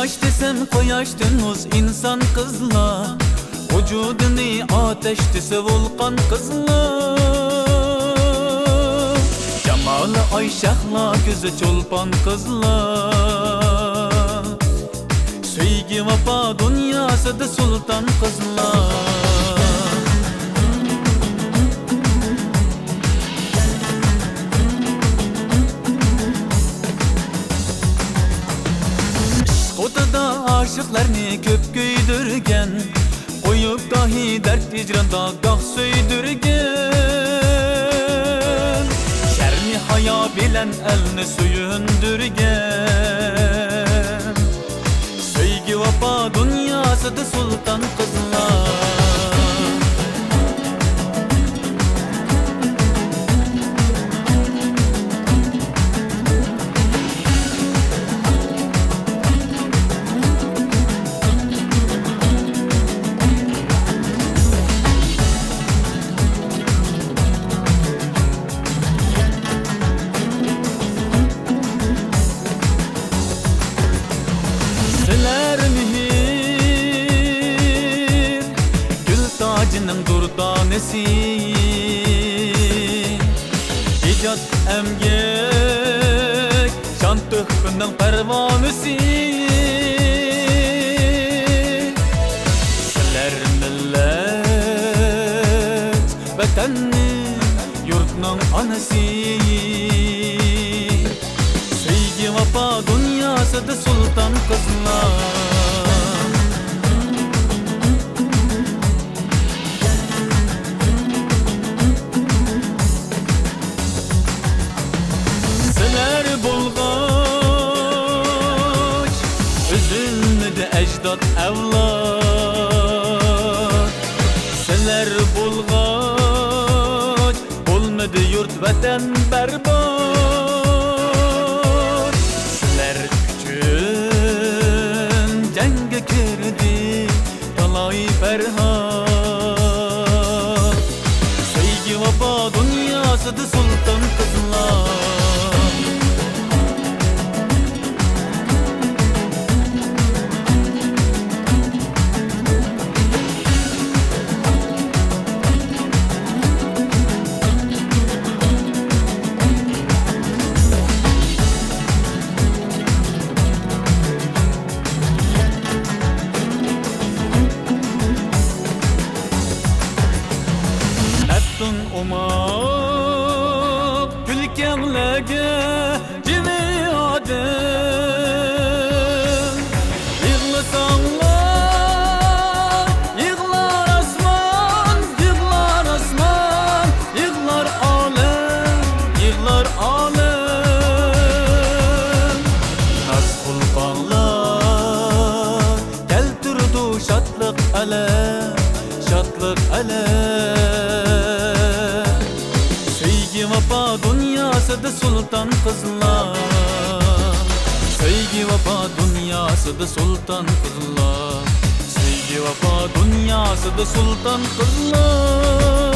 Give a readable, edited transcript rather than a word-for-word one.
Koyaş desem koyaştınız insan kızlar, vücudunu ateş dese volkan kızlar. Cemalı Ayşahla gözü çolpan kızlar, sevgi vefa dünyası da sultan kızlar. Aşıklarını köp köydürgen, koyup dahi dert hicranda gah söydürgen. Şermi haya bilen elini suyundürgen, sevgi vefa dünyası da sultan kızlar. Durdanesi İcat emgek şan tıhkının pervanesi. Sizler millet vatanni yurtның anası, sevgi vefa dünyası da sultan kızlar. Ecdat evlat, sizler bulgaç, olmadı yurt vatan berbat. Sizler üçün cenge kirdi talay ferhat, sevgi vefa dünyası da sultan kızlar. Umak gülkenlege cimi adem, yığlasanlar yığlar asman, yığlar asman, yığlar alem, yığlar alem. Nas kulkanlar keltirdu şatlık alem, şatlık alem. Sevgi vefa dünyası da sultan kızlar, sevgi vefa dünyası da sultan kızlar, sevgi vefa dünyası da sultan kızlar.